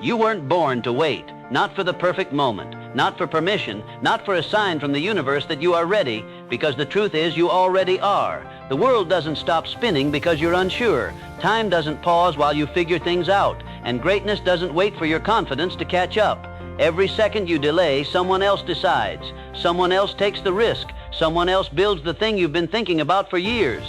You weren't born to wait, not for the perfect moment, not for permission, not for a sign from the universe that you are ready, because the truth is you already are. The world doesn't stop spinning because you're unsure. Time doesn't pause while you figure things out, and greatness doesn't wait for your confidence to catch up. Every second you delay, someone else decides. Someone else takes the risk. Someone else builds the thing you've been thinking about for years.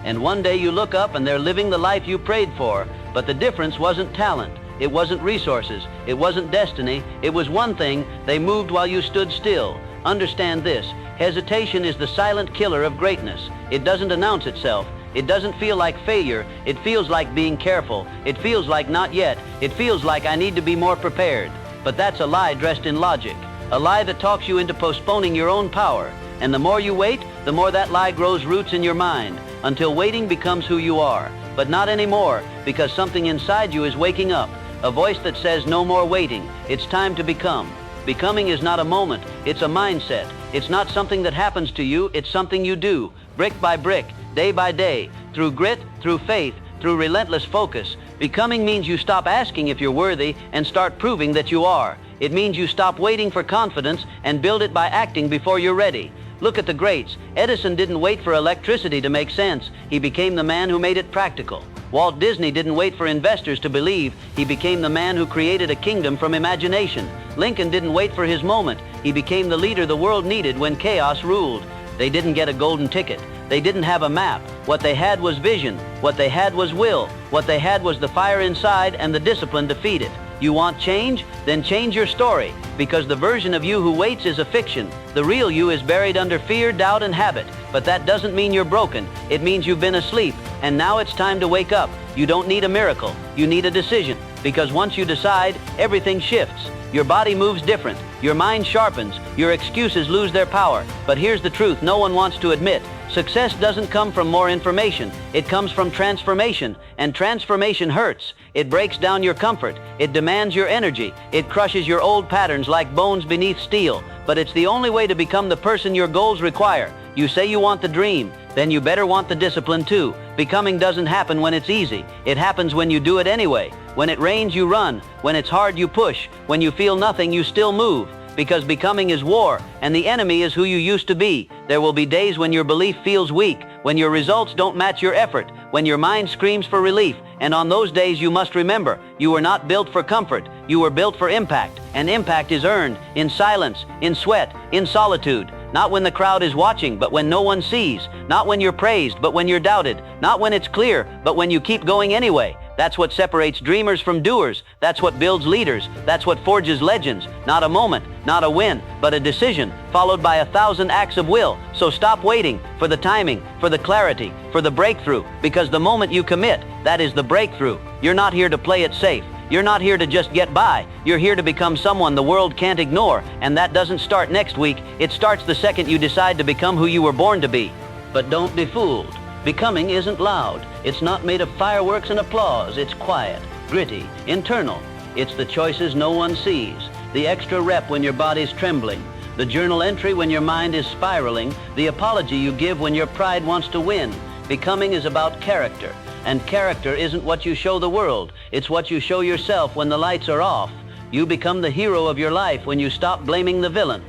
And one day you look up and they're living the life you prayed for, but the difference wasn't talent. It wasn't resources. It wasn't destiny. It was one thing: they moved while you stood still. Understand this: hesitation is the silent killer of greatness. It doesn't announce itself. It doesn't feel like failure. It feels like being careful. It feels like not yet. It feels like I need to be more prepared. But that's a lie dressed in logic. A lie that talks you into postponing your own power. And the more you wait, the more that lie grows roots in your mind, until waiting becomes who you are. But not anymore, because something inside you is waking up. A voice that says no more waiting. It's time to become. Becoming is not a moment, it's a mindset. It's not something that happens to you, it's something you do, brick by brick, day by day, through grit, through faith, through relentless focus. Becoming means you stop asking if you're worthy and start proving that you are. It means you stop waiting for confidence and build it by acting before you're ready. Look at the greats. Edison didn't wait for electricity to make sense. He became the man who made it practical. Walt Disney didn't wait for investors to believe. He became the man who created a kingdom from imagination. Lincoln didn't wait for his moment. He became the leader the world needed when chaos ruled. They didn't get a golden ticket. They didn't have a map. What they had was vision. What they had was will. What they had was the fire inside and the discipline to feed it. You want change? Then change your story, because the version of you who waits is a fiction. The real you is buried under fear, doubt, and habit. But that doesn't mean you're broken. It means you've been asleep, and now it's time to wake up. You don't need a miracle. You need a decision, because once you decide, everything shifts. Your body moves different. Your mind sharpens. Your excuses lose their power. But here's the truth no one wants to admit. Success doesn't come from more information. It comes from transformation, and transformation hurts. It breaks down your comfort. It demands your energy. It crushes your old patterns like bones beneath steel. But it's the only way to become the person your goals require. You say you want the dream, then you better want the discipline too. Becoming doesn't happen when it's easy. It happens when you do it anyway. When it rains, you run. When it's hard, you push. When you feel nothing, you still move. Because becoming is war, and the enemy is who you used to be. There will be days when your belief feels weak, when your results don't match your effort, when your mind screams for relief. And on those days you must remember, you were not built for comfort, you were built for impact. And impact is earned in silence, in sweat, in solitude. Not when the crowd is watching, but when no one sees. Not when you're praised, but when you're doubted. Not when it's clear, but when you keep going anyway. That's what separates dreamers from doers. That's what builds leaders. That's what forges legends. Not a moment, not a win, but a decision, followed by 1,000 acts of will. So stop waiting for the timing, for the clarity, for the breakthrough, because the moment you commit, that is the breakthrough. You're not here to play it safe. You're not here to just get by. You're here to become someone the world can't ignore, and that doesn't start next week. It starts the second you decide to become who you were born to be. But don't be fooled. Becoming isn't loud. It's not made of fireworks and applause. It's quiet, gritty, internal. It's the choices no one sees, the extra rep when your body's trembling, the journal entry when your mind is spiraling, the apology you give when your pride wants to win. Becoming is about character, and character isn't what you show the world. It's what you show yourself when the lights are off. You become the hero of your life when you stop blaming the villain.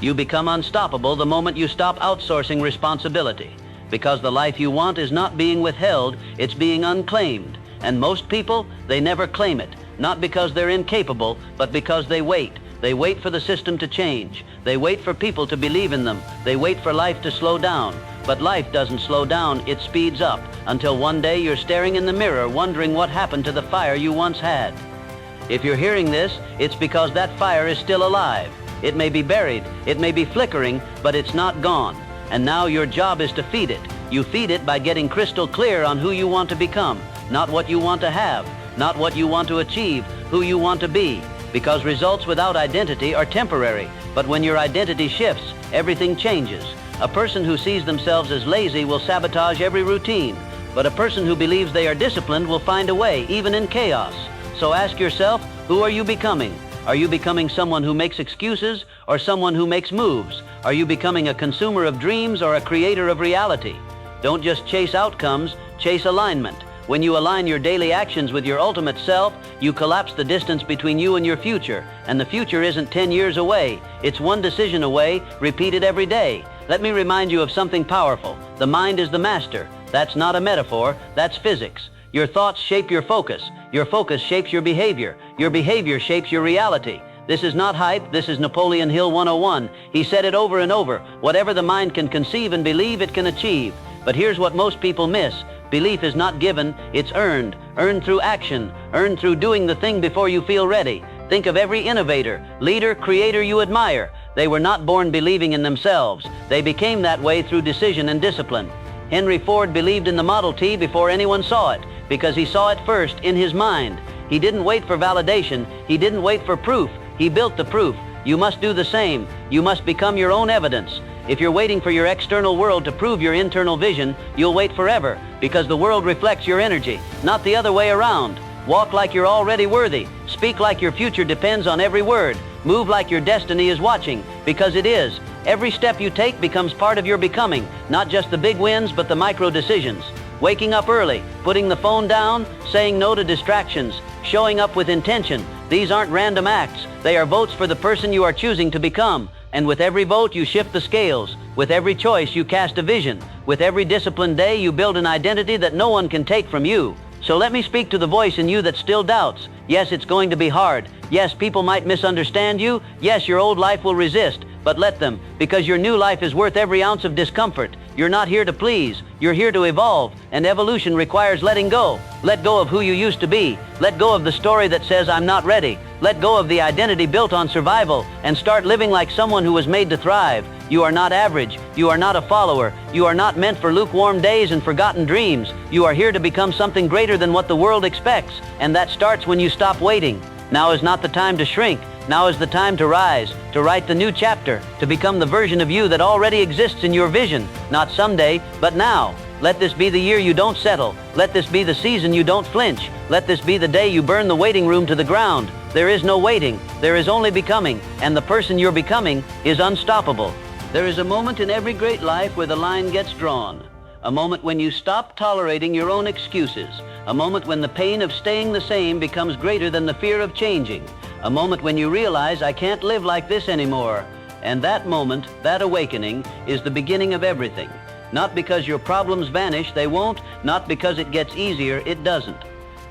You become unstoppable the moment you stop outsourcing responsibility. Because the life you want is not being withheld, it's being unclaimed. And most people, they never claim it. Not because they're incapable, but because they wait. They wait for the system to change. They wait for people to believe in them. They wait for life to slow down. But life doesn't slow down, it speeds up, until one day you're staring in the mirror wondering what happened to the fire you once had. If you're hearing this, it's because that fire is still alive. It may be buried, it may be flickering, but it's not gone. And now your job is to feed it. You feed it by getting crystal clear on who you want to become, not what you want to have, not what you want to achieve, who you want to be. Because results without identity are temporary, but when your identity shifts, everything changes. A person who sees themselves as lazy will sabotage every routine, but a person who believes they are disciplined will find a way, even in chaos. So ask yourself, who are you becoming? Are you becoming someone who makes excuses or someone who makes moves? Are you becoming a consumer of dreams or a creator of reality? Don't just chase outcomes, chase alignment. When you align your daily actions with your ultimate self, you collapse the distance between you and your future. And the future isn't 10 years away. It's one decision away, repeated every day. Let me remind you of something powerful. The mind is the master. That's not a metaphor, that's physics. Your thoughts shape your focus. Your focus shapes your behavior. Your behavior shapes your reality. This is not hype, this is Napoleon Hill 101. He said it over and over. Whatever the mind can conceive and believe, it can achieve. But here's what most people miss. Belief is not given, it's earned. Earned through action. Earned through doing the thing before you feel ready. Think of every innovator, leader, creator you admire. They were not born believing in themselves. They became that way through decision and discipline. Henry Ford believed in the Model T before anyone saw it, because he saw it first in his mind. He didn't wait for validation. He didn't wait for proof. He built the proof. You must do the same. You must become your own evidence. If you're waiting for your external world to prove your internal vision, you'll wait forever, because the world reflects your energy, not the other way around. Walk like you're already worthy. Speak like your future depends on every word. Move like your destiny is watching, because it is. Every step you take becomes part of your becoming, not just the big wins, but the micro decisions. Waking up early, putting the phone down, saying no to distractions, showing up with intention. These aren't random acts. They are votes for the person you are choosing to become. And with every vote, you shift the scales. With every choice, you cast a vision. With every disciplined day, you build an identity that no one can take from you. So let me speak to the voice in you that still doubts. Yes, it's going to be hard. Yes, people might misunderstand you. Yes, your old life will resist. But let them, because your new life is worth every ounce of discomfort. You're not here to please. You're here to evolve. And evolution requires letting go. Let go of who you used to be. Let go of the story that says, I'm not ready. Let go of the identity built on survival and start living like someone who was made to thrive. You are not average. You are not a follower. You are not meant for lukewarm days and forgotten dreams. You are here to become something greater than what the world expects. And that starts when you stop waiting. Now is not the time to shrink. Now is the time to rise, to write the new chapter, to become the version of you that already exists in your vision. Not someday, but now. Let this be the year you don't settle. Let this be the season you don't flinch. Let this be the day you burn the waiting room to the ground. There is no waiting. There is only becoming. And the person you're becoming is unstoppable. There is a moment in every great life where the line gets drawn. A moment when you stop tolerating your own excuses. A moment when the pain of staying the same becomes greater than the fear of changing. A moment when you realize, I can't live like this anymore. And that moment, that awakening, is the beginning of everything. Not because your problems vanish, they won't. Not because it gets easier, it doesn't.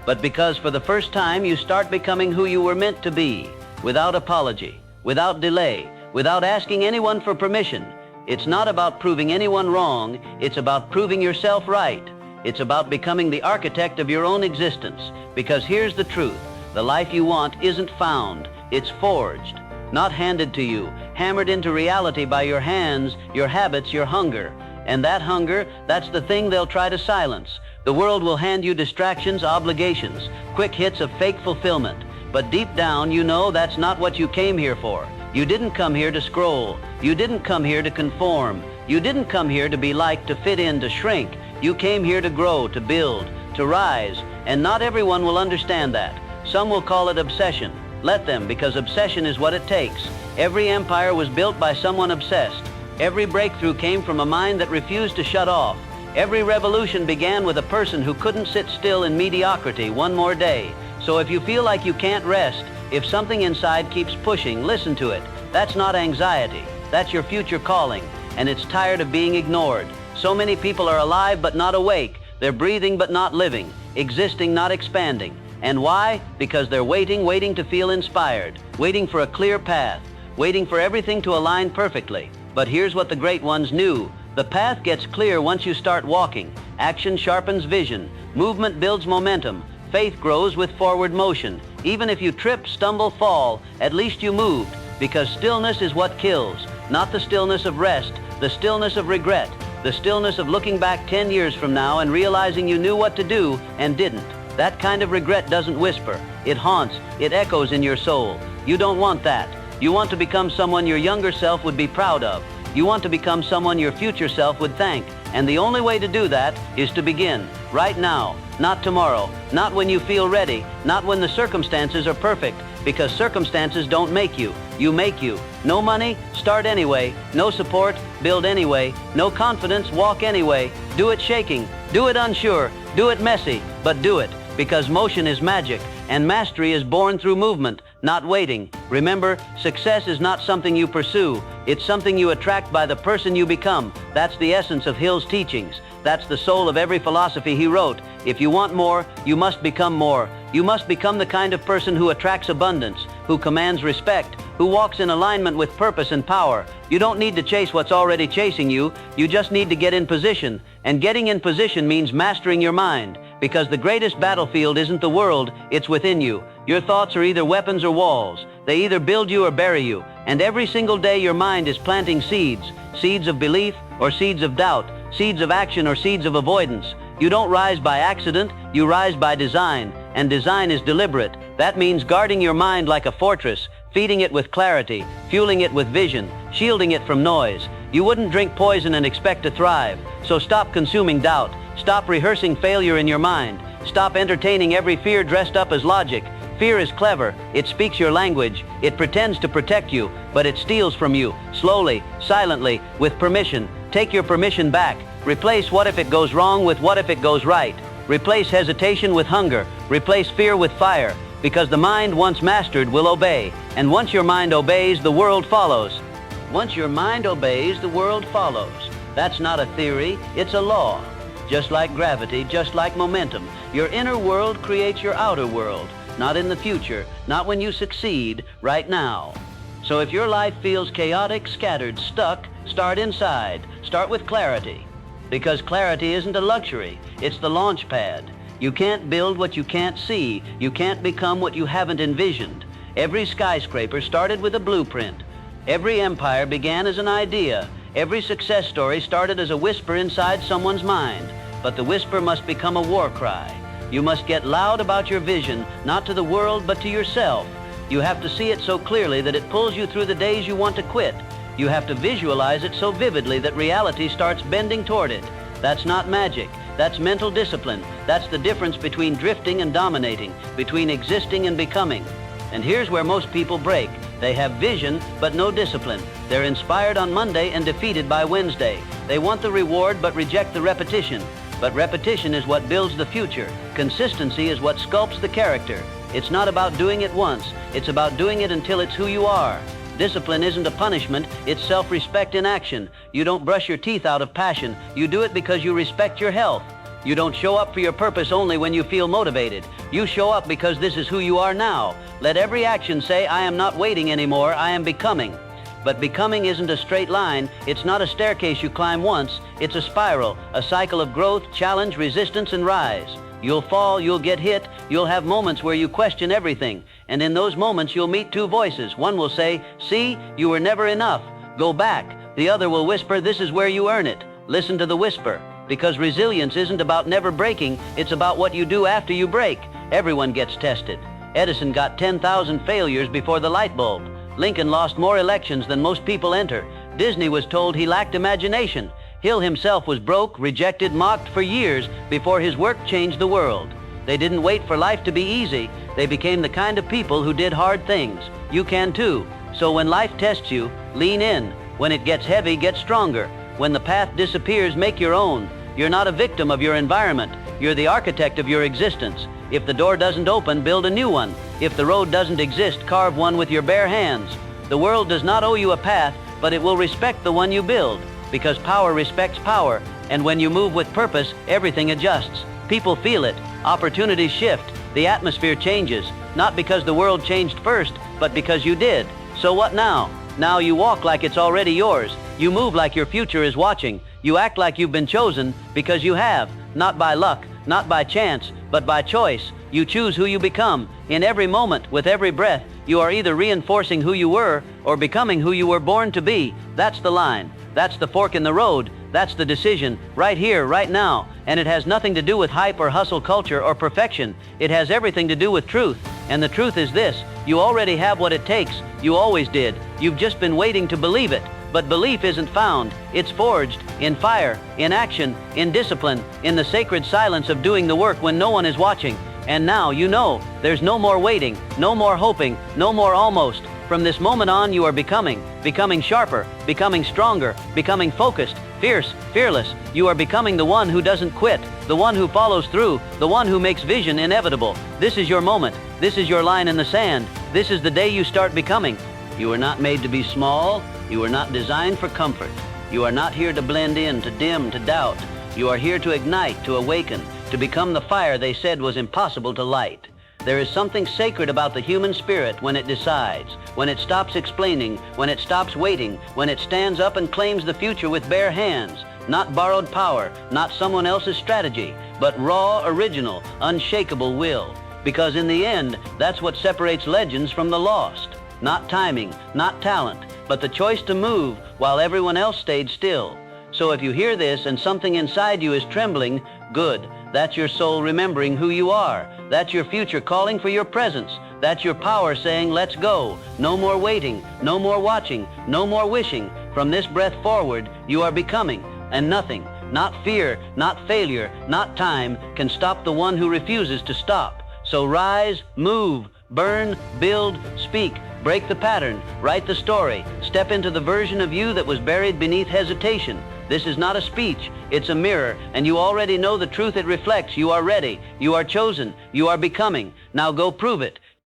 But because for the first time you start becoming who you were meant to be. Without apology, without delay, without asking anyone for permission. It's not about proving anyone wrong, it's about proving yourself right. It's about becoming the architect of your own existence. Because here's the truth. The life you want isn't found, it's forged. Not handed to you, hammered into reality by your hands, your habits, your hunger. And that hunger, that's the thing they'll try to silence. The world will hand you distractions, obligations, quick hits of fake fulfillment. But deep down, you know that's not what you came here for. You didn't come here to scroll. You didn't come here to conform. You didn't come here to be liked, to fit in, to shrink. You came here to grow, to build, to rise. And not everyone will understand that. Some will call it obsession. Let them, because obsession is what it takes. Every empire was built by someone obsessed. Every breakthrough came from a mind that refused to shut off. Every revolution began with a person who couldn't sit still in mediocrity one more day. So if you feel like you can't rest, if something inside keeps pushing, listen to it. That's not anxiety. That's your future calling. And it's tired of being ignored. So many people are alive but not awake. They're breathing but not living. Existing, not expanding. And why? Because they're waiting to feel inspired. Waiting for a clear path. Waiting for everything to align perfectly. But here's what the great ones knew. The path gets clear once you start walking. Action sharpens vision. Movement builds momentum. Faith grows with forward motion. Even if you trip, stumble, fall, at least you moved. Because stillness is what kills. Not the stillness of rest, the stillness of regret. The stillness of looking back 10 years from now and realizing you knew what to do and didn't. That kind of regret doesn't whisper. It haunts, it echoes in your soul. You don't want that. You want to become someone your younger self would be proud of. You want to become someone your future self would thank. And the only way to do that is to begin right now, not tomorrow, not when you feel ready, not when the circumstances are perfect, because circumstances don't make you. You make you. No money? Start anyway. No support? Build anyway. No confidence? Walk anyway. Do it shaking. Do it unsure. Do it messy, but do it, because motion is magic, and mastery is born through movement, not waiting. Remember, success is not something you pursue. It's something you attract by the person you become. That's the essence of Hill's teachings. That's the soul of every philosophy he wrote. If you want more, you must become more. You must become the kind of person who attracts abundance, who commands respect, who walks in alignment with purpose and power. You don't need to chase what's already chasing you. You just need to get in position. And getting in position means mastering your mind. Because the greatest battlefield isn't the world, it's within you. Your thoughts are either weapons or walls. They either build you or bury you. And every single day your mind is planting seeds. Seeds of belief or seeds of doubt. Seeds of action or seeds of avoidance. You don't rise by accident, you rise by design. And design is deliberate. That means guarding your mind like a fortress, feeding it with clarity, fueling it with vision, shielding it from noise. You wouldn't drink poison and expect to thrive. So stop consuming doubt. Stop rehearsing failure in your mind. Stop entertaining every fear dressed up as logic. Fear is clever. It speaks your language. It pretends to protect you, but it steals from you. Slowly, silently, with permission. Take your permission back. Replace what if it goes wrong with what if it goes right. Replace hesitation with hunger. Replace fear with fire. Because the mind, once mastered, will obey. And once your mind obeys, the world follows. Once your mind obeys, the world follows. That's not a theory, it's a law. Just like gravity, just like momentum, your inner world creates your outer world. Not in the future, not when you succeed, right now. So if your life feels chaotic, scattered, stuck, start inside. Start with clarity. Because clarity isn't a luxury, it's the launch pad. You can't build what you can't see. You can't become what you haven't envisioned. Every skyscraper started with a blueprint. Every empire began as an idea. Every success story started as a whisper inside someone's mind. But the whisper must become a war cry. You must get loud about your vision, not to the world, but to yourself. You have to see it so clearly that it pulls you through the days you want to quit. You have to visualize it so vividly that reality starts bending toward it. That's not magic. That's mental discipline. That's the difference between drifting and dominating, between existing and becoming. And here's where most people break. They have vision, but no discipline. They're inspired on Monday and defeated by Wednesday. They want the reward, but reject the repetition. But repetition is what builds the future. Consistency is what sculpts the character. It's not about doing it once. It's about doing it until it's who you are. Discipline isn't a punishment, it's self-respect in action. You don't brush your teeth out of passion. You do it because you respect your health. You don't show up for your purpose only when you feel motivated. You show up because this is who you are now. Let every action say, I am not waiting anymore, I am becoming. But becoming isn't a straight line. It's not a staircase you climb once. It's a spiral, a cycle of growth, challenge, resistance, and rise. You'll fall, you'll get hit, you'll have moments where you question everything. And in those moments, you'll meet two voices. One will say, see, you were never enough. Go back. The other will whisper, this is where you earn it. Listen to the whisper. Because resilience isn't about never breaking, it's about what you do after you break. Everyone gets tested. Edison got 10,000 failures before the light bulb. Lincoln lost more elections than most people enter. Disney was told he lacked imagination. Hill himself was broke, rejected, mocked for years before his work changed the world. They didn't wait for life to be easy. They became the kind of people who did hard things. You can too. So when life tests you, lean in. When it gets heavy, get stronger. When the path disappears, make your own. You're not a victim of your environment. You're the architect of your existence. If the door doesn't open, build a new one. If the road doesn't exist, carve one with your bare hands. The world does not owe you a path, but it will respect the one you build. Because power respects power, and when you move with purpose, everything adjusts. People feel it. Opportunities shift. The atmosphere changes. Not because the world changed first, but because you did. So what now? Now you walk like it's already yours. You move like your future is watching. You act like you've been chosen because you have. Not by luck, not by chance, but by choice. You choose who you become. In every moment, with every breath, you are either reinforcing who you were or becoming who you were born to be. That's the line. That's the fork in the road. That's the decision, right here, right now. And it has nothing to do with hype or hustle culture or perfection. It has everything to do with truth. And the truth is this: you already have what it takes. You always did. You've just been waiting to believe it. But belief isn't found. It's forged in fire, in action, in discipline, in the sacred silence of doing the work when no one is watching. And now you know there's no more waiting, no more hoping, no more almost. From this moment on, you are becoming sharper, becoming stronger, becoming focused, Fierce, fearless, you are becoming the one who doesn't quit, the one who follows through, the one who makes vision inevitable. This is your moment. This is your line in the sand. This is the day you start becoming. You are not made to be small. You are not designed for comfort. You are not here to blend in, to dim, to doubt. You are here to ignite, to awaken, to become the fire they said was impossible to light. There is something sacred about the human spirit when it decides, when it stops explaining, when it stops waiting, when it stands up and claims the future with bare hands. Not borrowed power, not someone else's strategy, but raw, original, unshakable will. Because in the end, that's what separates legends from the lost. Not timing, not talent, but the choice to move while everyone else stayed still. So if you hear this and something inside you is trembling, good. That's your soul remembering who you are. That's your future calling for your presence. That's your power saying, let's go. No more waiting, no more watching, no more wishing. From this breath forward, you are becoming. And nothing, not fear, not failure, not time, can stop the one who refuses to stop. So rise, move, burn, build, speak. Break the pattern, write the story, step into the version of you that was buried beneath hesitation. This is not a speech, it's a mirror, and you already know the truth it reflects. You are ready, you are chosen, you are becoming. Now go prove it.